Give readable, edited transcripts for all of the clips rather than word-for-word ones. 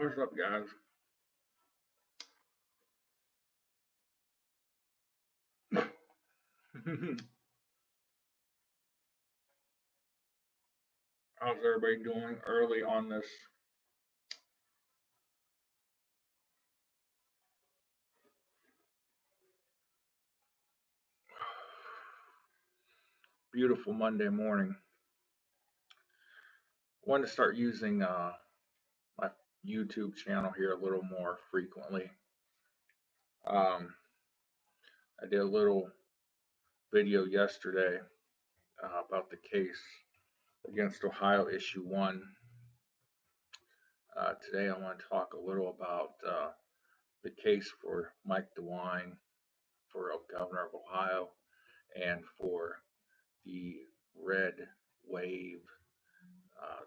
What's up, guys? How's everybody doing early on this beautiful Monday morning? I want to start using my YouTube channel here a little more frequently. Um, I did a little video yesterday about the case against Ohio Issue 1. Today I want to talk a little about the case for Mike DeWine for governor of Ohio and for the red wave.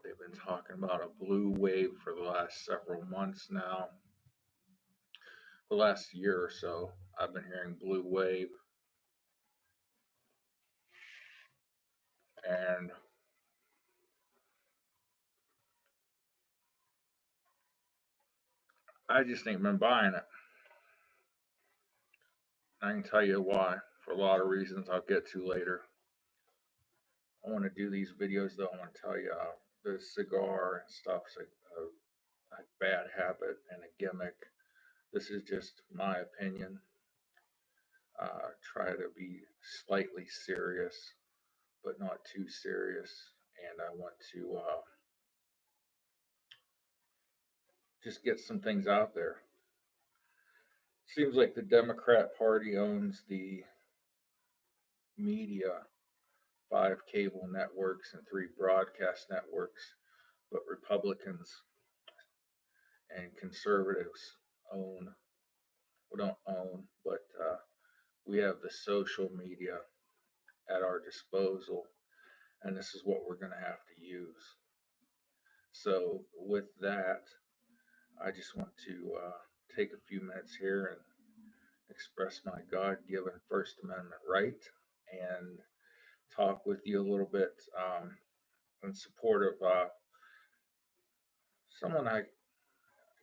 They've been talking about a blue wave for the last several months now. The last year or so, I've been hearing blue wave. And I just ain't been buying it. I can tell you why, for a lot of reasons I'll get to later. I want to do these videos though. I want to tell you the cigar and stuff's a bad habit and a gimmick. This is just my opinion. Try to be slightly serious, but not too serious. And I want to just get some things out there. Seems like the Democrat Party owns the media, 5 cable networks and 3 broadcast networks, but Republicans and conservatives don't own, but we have the social media at our disposal, and this is what we're going to have to use. So, with that, I just want to take a few minutes here and express my God given First Amendment right and talk with you a little bit in support of someone I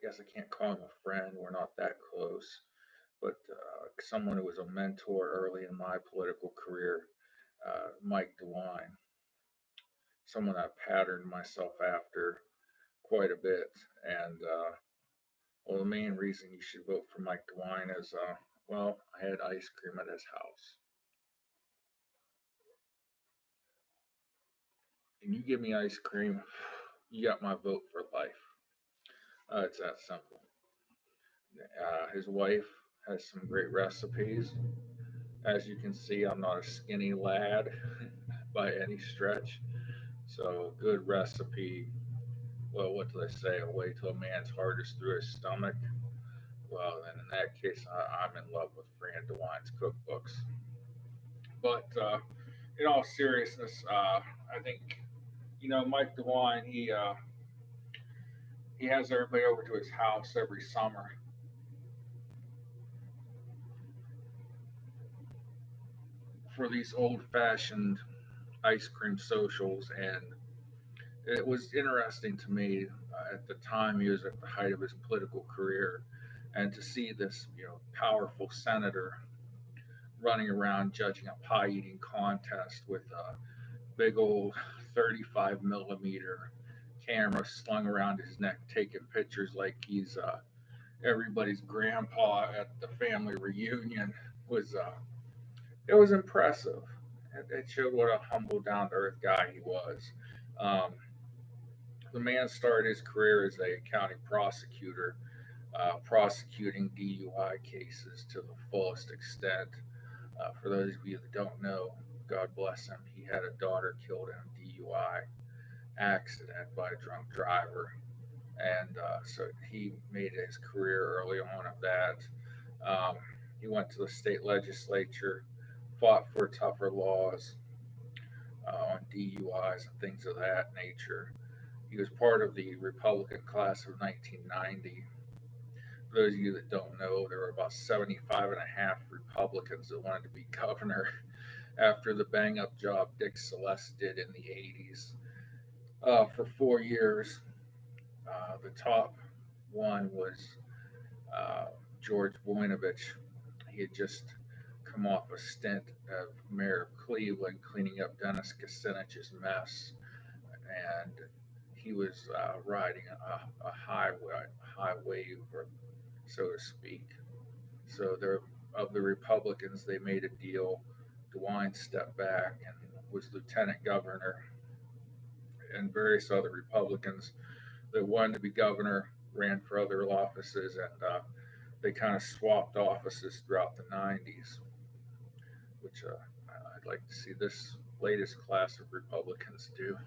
guess I can't call him a friend, we're not that close, but someone who was a mentor early in my political career, Mike DeWine, someone I patterned myself after quite a bit. And well, the main reason you should vote for Mike DeWine is, well, I had ice cream at his house. And you give me ice cream, you got my vote for life. It's that simple. His wife has some great recipes. As you can see, I'm not a skinny lad by any stretch. So, a good recipe. Well, what do they say? A way to a man's heart is through his stomach. Well, then in that case, I'm in love with Fran DeWine's cookbooks. But in all seriousness, I think Mike DeWine. He has everybody over to his house every summer for these old-fashioned ice cream socials, and it was interesting to me at the time he was at the height of his political career, and to see this powerful senator running around judging a pie eating contest with a big old 35 millimeter camera slung around his neck, taking pictures like he's everybody's grandpa at the family reunion. Was It was impressive. It showed what a humble, down to earth guy he was. Um, the man started his career as a county prosecutor, prosecuting DUI cases to the fullest extent. For those of you that don't know, God bless him, he had a daughter killed in a DUI accident by a drunk driver. And so he made his career early on of that. Um, he went to the state legislature, fought for tougher laws on DUIs and things of that nature. He was part of the Republican class of 1990. For those of you that don't know, there were about 75 and a half Republicans that wanted to be governor after the bang up job Dick Celeste did in the 80s. For 4 years, the top One was uh, George Voinovich. He had just come off a stint of mayor of Cleveland cleaning up Dennis Kucinich's mess, and he was riding a high wave, or so to speak. So there, of the Republicans, they made a deal. DeWine stepped back and was lieutenant governor, and various other Republicans that wanted to be governor ran for other offices, and they kind of swapped offices throughout the 90s, which I'd like to see this latest class of Republicans do.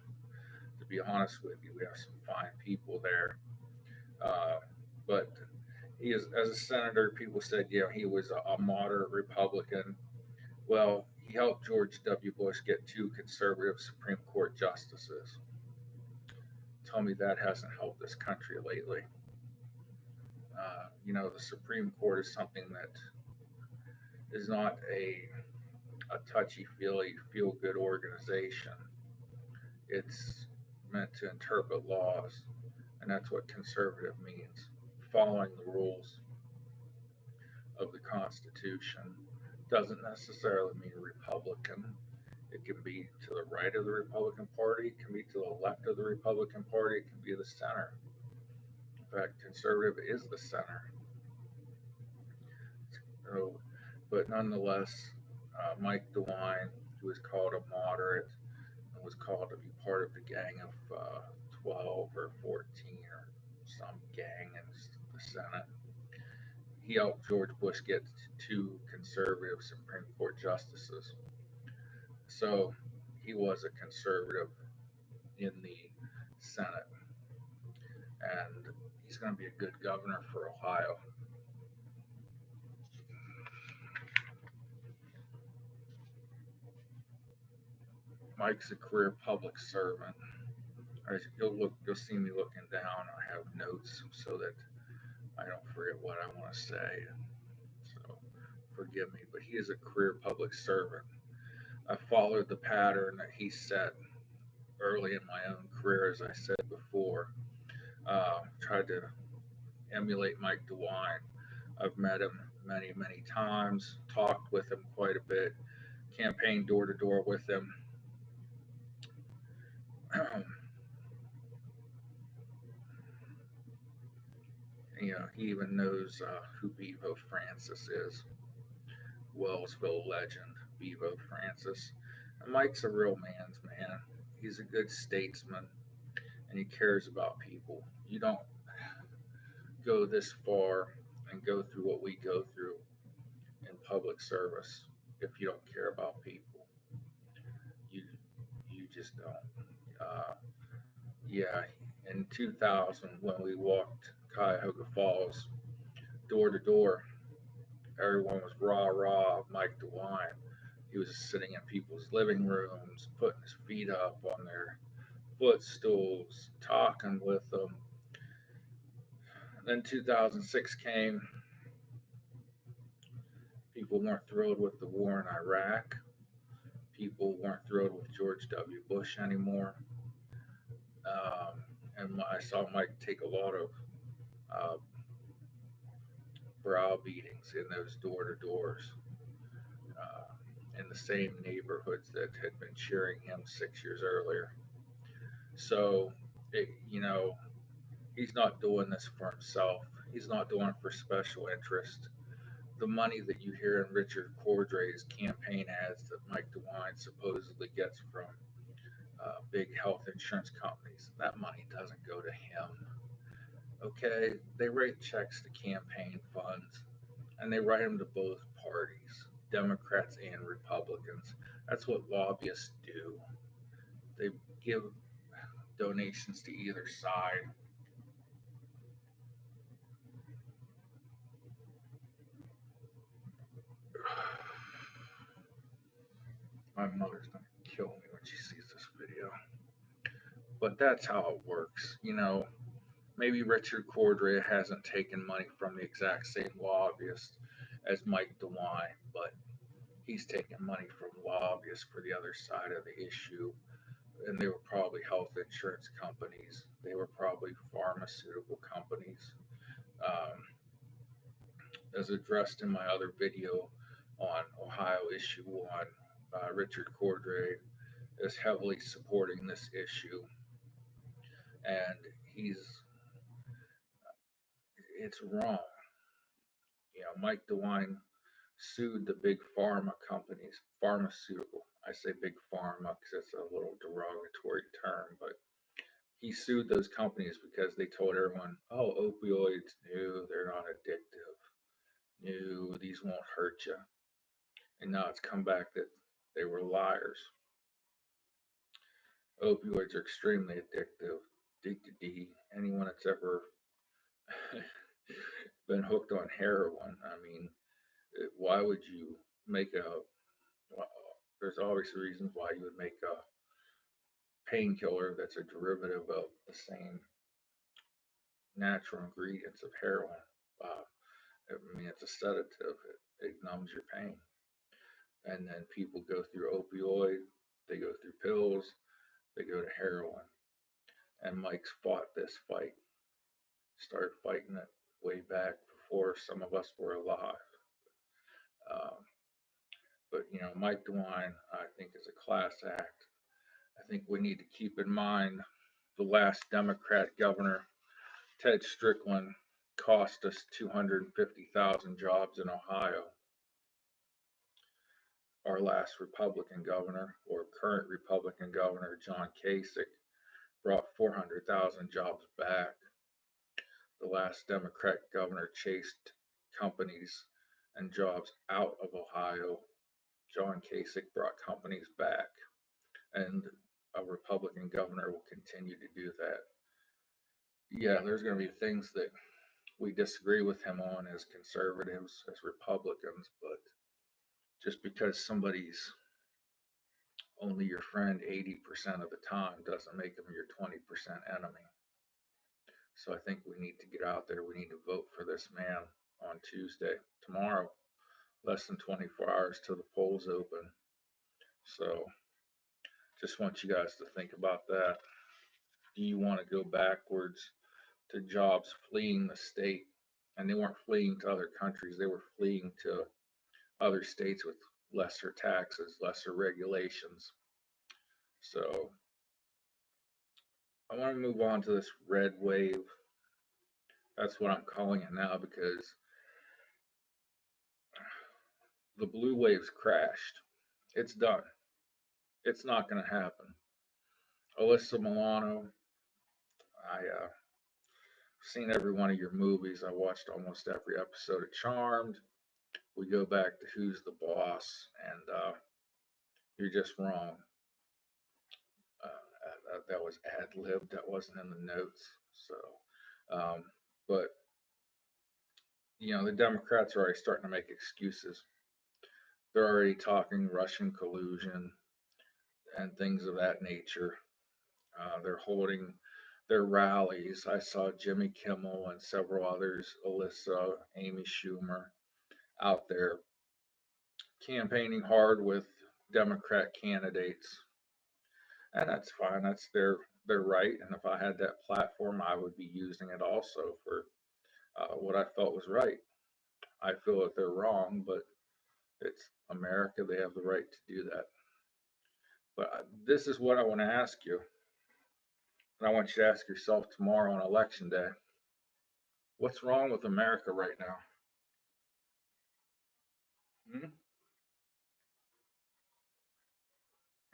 To be honest with you, we have some fine people there. Uh, but he is, as a senator, people said, he was a moderate Republican. Well, he helped George W. Bush get two conservative Supreme Court justices. Tell me that hasn't helped this country lately. The Supreme Court is something that is not a touchy feely, feel good organization. It's meant to interpret laws, and that's what conservative means, following the rules of the Constitution. Doesn't necessarily mean Republican. It can be to the right of the Republican Party, it can be to the left of the Republican Party, it can be the center. In fact, conservative is the center. So, but nonetheless, Mike DeWine, who was called a moderate, and was called to be part of the gang of 12 or 14 or some gang in the Senate. He helped George Bush get two conservative Supreme Court justices. So he was a conservative in the Senate, and he's going to be a good governor for Ohio. Mike's a career public servant. You'll see me looking down. I have notes so that I don't forget what I want to say. So forgive me, but he is a career public servant. I followed the pattern that he set early in my own career, as I said before. Tried to emulate Mike DeWine. I've met him many, many times, talked with him quite a bit, campaigned door to door with him. He even knows who Bevo Francis is. Wellsville legend, Bevo Francis. And Mike's a real man's man. He's a good statesman, and he cares about people. You don't go this far and go through what we go through in public service if you don't care about people. You you just don't. Yeah, in 2000 when we walked Cuyahoga Falls door to door, everyone was rah rah Mike DeWine. He was sitting in people's living rooms, putting his feet up on their footstools, talking with them. Then 2006 came. People weren't thrilled with the war in Iraq. People weren't thrilled with George W. Bush anymore. And I saw Mike take a lot of uh, brow beatings in those door to doors in the same neighborhoods that had been cheering him 6 years earlier. So, he's not doing this for himself. He's not doing it for special interest. The money that you hear in Richard Cordray's campaign ads that Mike DeWine supposedly gets from big health insurance companies, that money doesn't go to him. Okay, they write checks to campaign funds, and they write them to both parties, Democrats and Republicans. That's what lobbyists do. They give donations to either side. My mother's gonna kill me when she sees this video. But that's how it works. Maybe Richard Cordray hasn't taken money from the exact same lobbyist as Mike DeWine, but he's taking money from lobbyists for the other side of the issue. And they were probably health insurance companies. They were probably pharmaceutical companies. um, as addressed in my other video on Ohio Issue 1. Richard Cordray is heavily supporting this issue, and it's wrong. Mike DeWine sued the big pharma companies, pharmaceutical. I say big pharma because it's a little derogatory term, but he sued those companies because they told everyone, oh, opioids, no, they're not addictive. No, these won't hurt you. And now it's come back that they were liars. Opioids are extremely addictive. D. Anyone that's ever been hooked on heroin, I mean, why would you make well, there's always reasons why you would make a painkiller that's a derivative of the same natural ingredients of heroin. Uh, I mean, it's a sedative. It numbs your pain. And then people go through opioid, they go through pills, they go to heroin. And Mike's fought this fight, started fighting it way back before some of us were alive. Um, but, Mike DeWine, I think, is a class act. I think we need to keep in mind the last Democrat governor, Ted Strickland, cost us 250,000 jobs in Ohio. Our last Republican governor, or current Republican governor, John Kasich, brought 400,000 jobs back. The last Democrat governor chased companies and jobs out of Ohio. John Kasich brought companies back, and a Republican governor will continue to do that. Yeah, there's going to be things that we disagree with him on as conservatives, as Republicans, but just because somebody's only your friend 80% of the time doesn't make them your 20% enemy. So I think we need to get out there. We need to vote for this man on Tuesday, tomorrow, less than 24 hours till the polls open. So just want you guys to think about that. Do you want to go backwards to jobs fleeing the state? And they weren't fleeing to other countries, they were fleeing to other states with lesser taxes, lesser regulations. So I want to move on to this red wave. That's what I'm calling it now because the blue wave's crashed. It's done. It's not going to happen. Alyssa Milano, I've seen every one of your movies. I watched almost every episode of Charmed. We go back to Who's the Boss, and you're just wrong. That was ad-libbed. That wasn't in the notes. So, but the Democrats are already starting to make excuses. They're already talking Russian collusion and things of that nature. They're holding their rallies. I saw Jimmy Kimmel and several others, Alyssa, Amy Schumer, out there campaigning hard with Democrat candidates. And that's fine. That's their right. And if I had that platform, I would be using it also for what I felt was right. I feel that they're wrong, but it's America. They have the right to do that. But this is what I want to ask you. And I want you to ask yourself tomorrow on Election Day. What's wrong with America right now?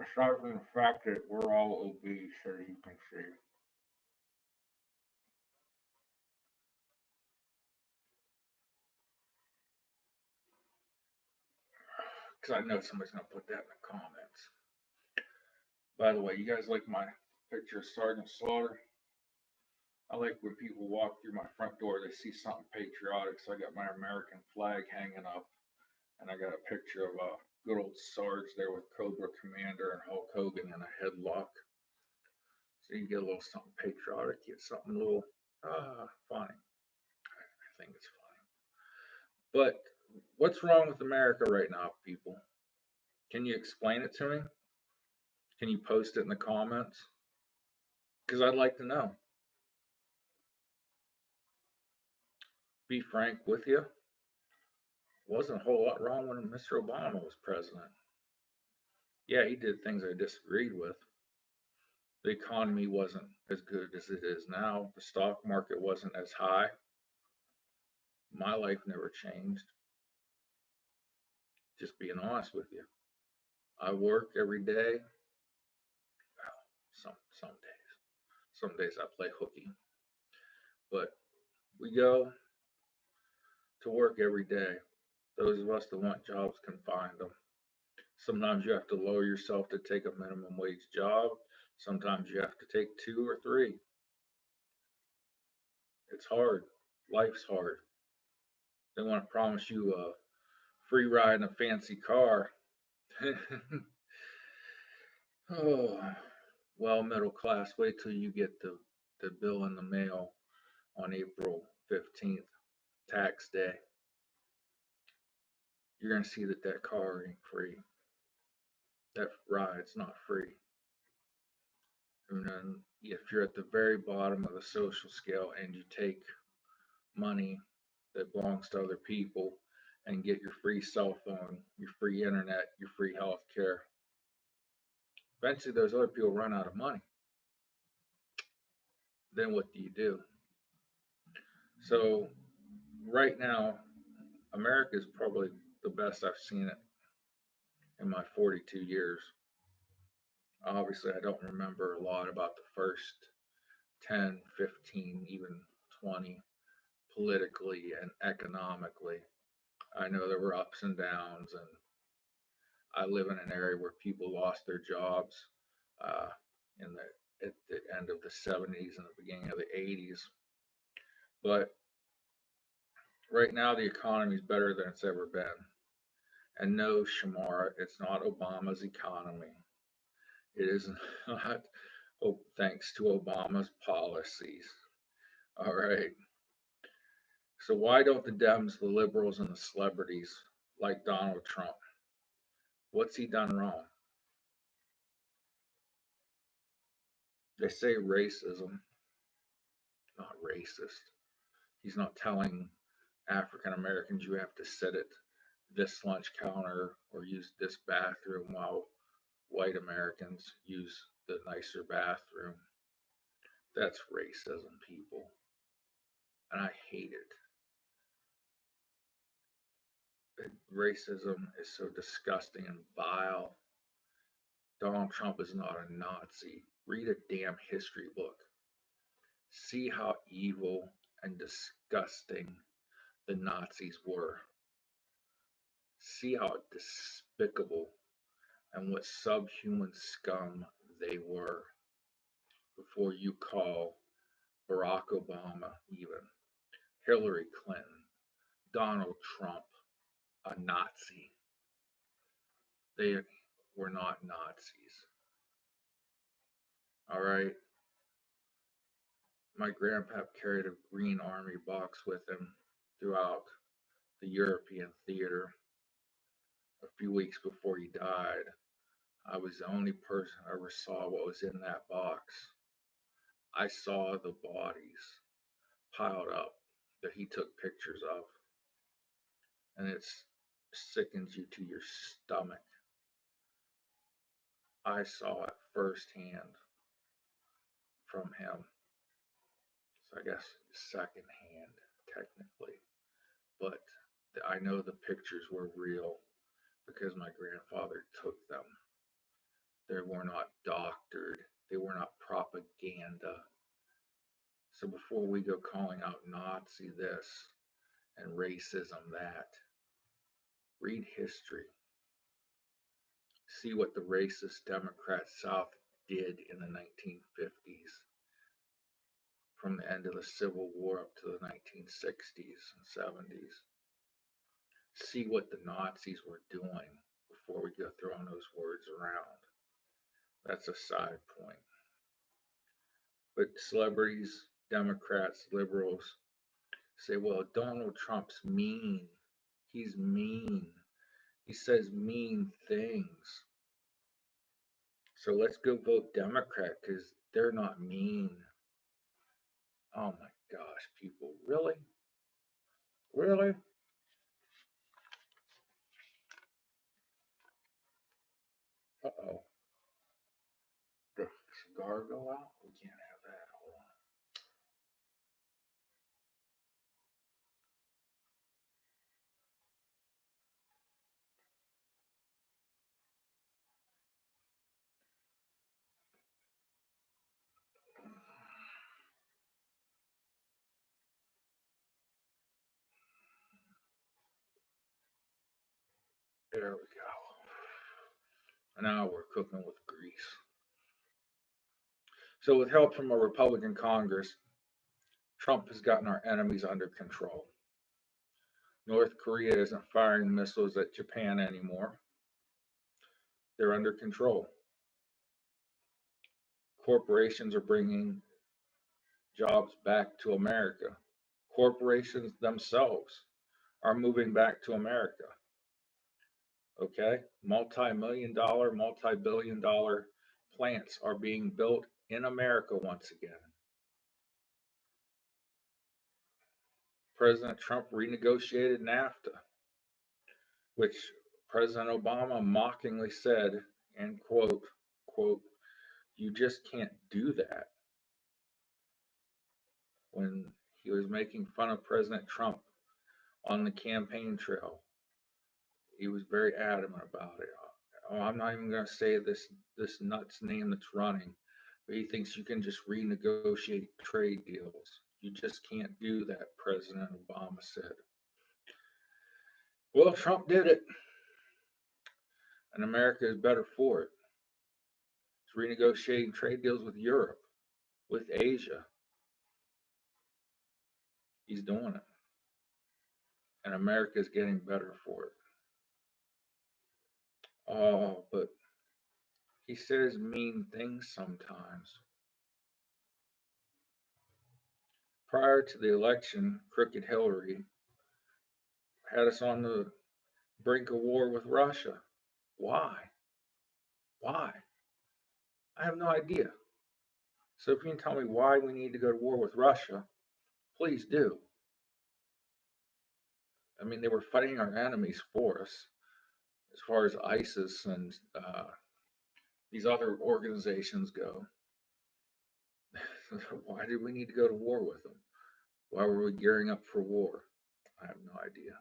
Aside from the fact that we're all obese, as you can see. Because I know somebody's going to put that in the comments. By the way, you guys like my picture of Sergeant Slaughter? I like when people walk through my front door, they see something patriotic. So I got my American flag hanging up, and I got a picture of a good old Sarge there with Cobra Commander and Hulk Hogan in a headlock. So you get a little something patriotic, get something a little funny. I think it's funny. But what's wrong with America right now, people? Can you explain it to me? Can you post it in the comments? Because I'd like to know. Be frank with you, wasn't a whole lot wrong when Mr. Obama was president. Yeah, he did things I disagreed with. The economy wasn't as good as it is now. The stock market wasn't as high. My life never changed. Just being honest with you. I work every day. Well, some days. Some days I play hooky. But we go to work every day. Those of us that want jobs can find them. Sometimes you have to lower yourself to take a minimum wage job. Sometimes you have to take two or three. It's hard. Life's hard. They want to promise you a free ride in a fancy car. Oh, well, middle class, wait till you get the bill in the mail on April 15th, tax day. You're going to see that that car ain't free. That ride's not free. And then if you're at the very bottom of the social scale and you take money that belongs to other people and get your free cell phone, your free internet, your free health care, eventually those other people run out of money. Then what do? So right now, America is probably the best I've seen it in my 42 years. Obviously, I don't remember a lot about the first 10, 15, even 20 politically and economically. I know there were ups and downs, and I live in an area where people lost their jobs uh, at the end of the 70s and the beginning of the 80s. But right now, the economy is better than it's ever been. And no, Shamar, it's not Obama's economy. It is not, oh, thanks to Obama's policies. All right. So why don't the Dems, the liberals, and the celebrities like Donald Trump? What's he done wrong? They say racism, not racist. He's not telling African Americans you have to sit at this lunch counter or use this bathroom while white Americans use the nicer bathroom. That's racism, people. And I hate it. Racism is so disgusting and vile. Donald Trump is not a Nazi. Read a damn history book. See how evil and disgusting the Nazis were. See how despicable and what subhuman scum they were before you call Barack Obama, even Hillary Clinton, Donald Trump a Nazi. They were not Nazis. All right. My grandpa carried a Green Army box with him throughout the European theater. A few weeks before he died, I was the only person who ever saw what was in that box. I saw the bodies piled up that he took pictures of, and it sickens you to your stomach. I saw it firsthand from him. So I guess secondhand, technically. But I know the pictures were real because my grandfather took them. They were not doctored, they were not propaganda. So before we go calling out Nazi this and racism that, read history. See what the racist Democrat South did in the 1950s, from the end of the Civil War up to the 1960s and 70s. See what the Nazis were doing before we go throwing those words around. That's a side point. But celebrities, Democrats, liberals say, well, Donald Trump's mean. He's mean. He says mean things. So let's go vote Democrat because they're not mean. Oh my gosh, people, really? Really? Uh-oh. The cigar go out? We can't have that. Hold on. There we go. Now we're cooking with grease. So, with help from a Republican Congress, Trump has gotten our enemies under control. North Korea isn't firing missiles at Japan anymore. They're under control. Corporations are bringing jobs back to America. Corporations themselves are moving back to America. Okay? Multi-million dollar, multi-billion dollar plants are being built in America once again. President Trump renegotiated NAFTA, which President Obama mockingly said, and quote, you just can't do that, when he was making fun of President Trump on the campaign trail. He was very adamant about it. Oh, I'm not even going to say this nut's name that's running, but he thinks you can just renegotiate trade deals. You just can't do that, President Obama said. Well, Trump did it, and America is better for it. He's renegotiating trade deals with Europe, with Asia. He's doing it, and America is getting better for it. Oh, but he says mean things sometimes. Prior to the election, Crooked Hillary had us on the brink of war with Russia. Why? Why? I have no idea. So if you can tell me why we need to go to war with Russia, please do. I mean, they were fighting our enemies for us, as far as ISIS and these other organizations go. Why did we need to go to war with them? Why were we gearing up for war? I have no idea.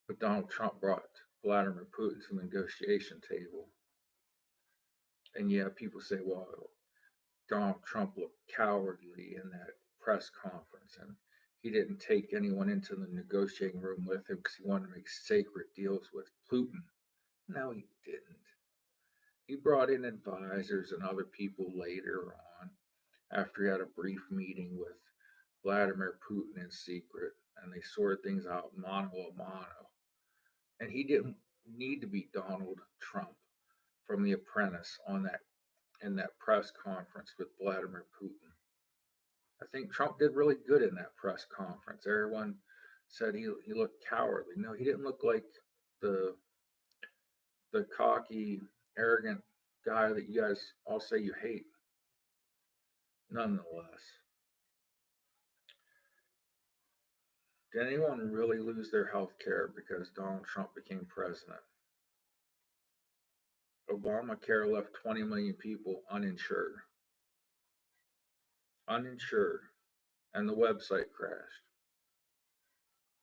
But Donald Trump brought Vladimir Putin to the negotiation table. And yeah, people say, well, Donald Trump looked cowardly in that press conference, and he didn't take anyone into the negotiating room with him because he wanted to make sacred deals with Putin. No, he didn't. He brought in advisors and other people later on after he had a brief meeting with Vladimir Putin in secret, and they sorted things out mano a mano. And he didn't need to be Donald Trump from The Apprentice in that press conference with Vladimir Putin. I think Trump did really good in that press conference. Everyone said he looked cowardly. No, he didn't look like the cocky, arrogant guy that you guys all say you hate. Nonetheless, did anyone really lose their health care because Donald Trump became president? Obamacare left 20 million people uninsured. Uninsured. And the website crashed.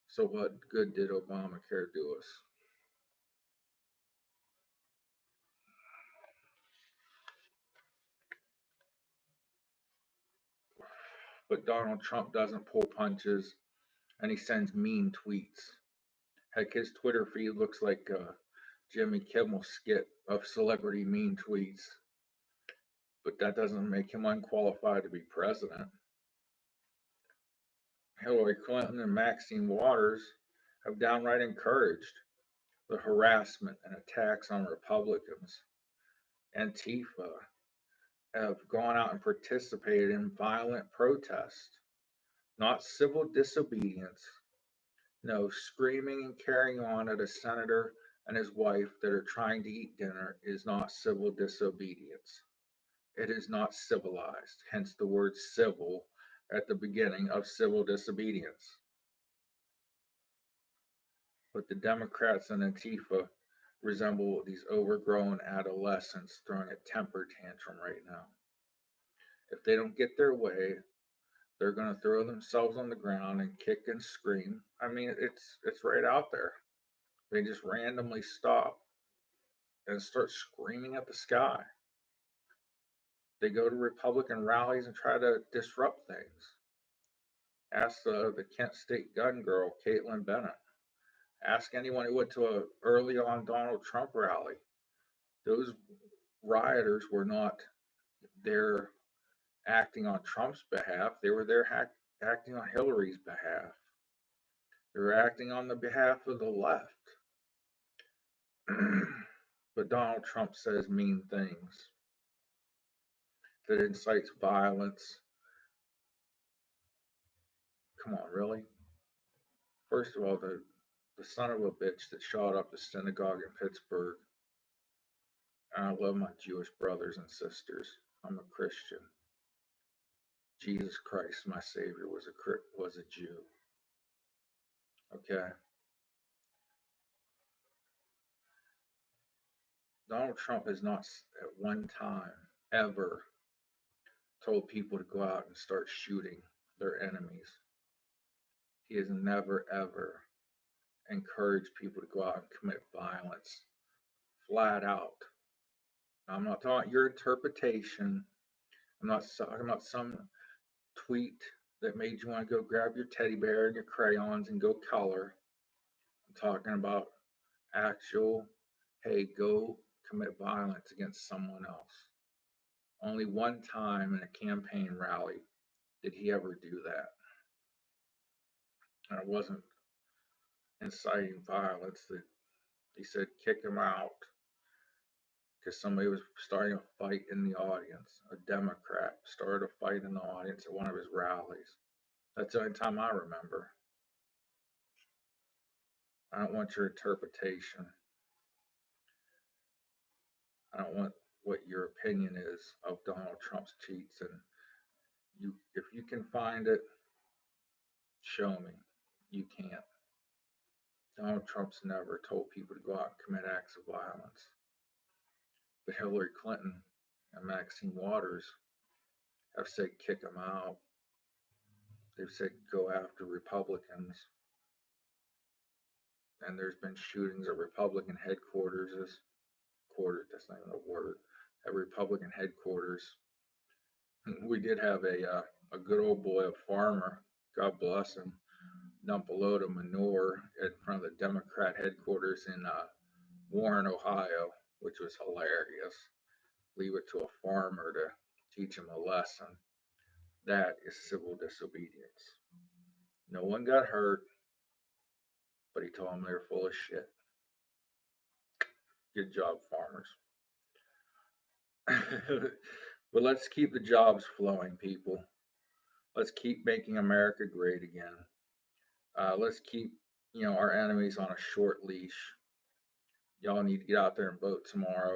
So what good did Obamacare do us? But Donald Trump doesn't pull punches, and he sends mean tweets. Heck, his Twitter feed looks like a Jimmy Kimmel skit of celebrity mean tweets. But that doesn't make him unqualified to be president. Hillary Clinton and Maxine Waters have downright encouraged the harassment and attacks on Republicans. Antifa have gone out and participated in violent protest, not civil disobedience. No, screaming and carrying on at a senator and his wife that are trying to eat dinner is not civil disobedience. It is not civilized, hence the word civil at the beginning of civil disobedience. But the Democrats and Antifa resemble these overgrown adolescents throwing a temper tantrum right now. If they don't get their way, they're going to throw themselves on the ground and kick and scream. I mean, it's right out there. They just randomly stop and start screaming at the sky. They go to Republican rallies and try to disrupt things. Ask the Kent State gun girl, Caitlin Bennett. Ask anyone who went to a early on Donald Trump rally. Those rioters were not there acting on Trump's behalf. They were there acting on Hillary's behalf. They were acting on the behalf of the left. But Donald Trump says mean things that incites violence. Come on, really? First of all, the son of a bitch that shot up the synagogue in Pittsburgh. And I love my Jewish brothers and sisters. I'm a Christian. Jesus Christ, my Savior, was a Jew. Okay. Donald Trump has not at one time ever told people to go out and start shooting their enemies. He has never ever encouraged people to go out and commit violence flat out. Now, I'm not talking your interpretation. I'm not talking about some tweet that made you want to go grab your teddy bear and your crayons and go color. I'm talking about actual, hey, go commit violence against someone else. Only one time in a campaign rally did he ever do that. And it wasn't inciting violence. That he said kick him out because somebody was starting a fight in the audience. A Democrat started a fight in the audience at one of his rallies. That's the only time I remember. I don't want your interpretation. I don't want what your opinion is of Donald Trump's tweets. And if you can find it, show me. You can't. Donald Trump's never told people to go out and commit acts of violence. But Hillary Clinton and Maxine Waters have said kick them out. They've said go after Republicans. And there's been shootings at Republican headquarters. That's not even a word. At Republican headquarters. We did have a good old boy, a farmer, God bless him, dump a load of manure in front of the Democrat headquarters in Warren, Ohio, which was hilarious. Leave it to a farmer to teach him a lesson. That is civil disobedience. No one got hurt, but he told them they're full of shit. Good job, farmers. But let's keep the jobs flowing, people. Let's keep making America great again. Let's keep, our enemies on a short leash. Y'all need to get out there and vote tomorrow.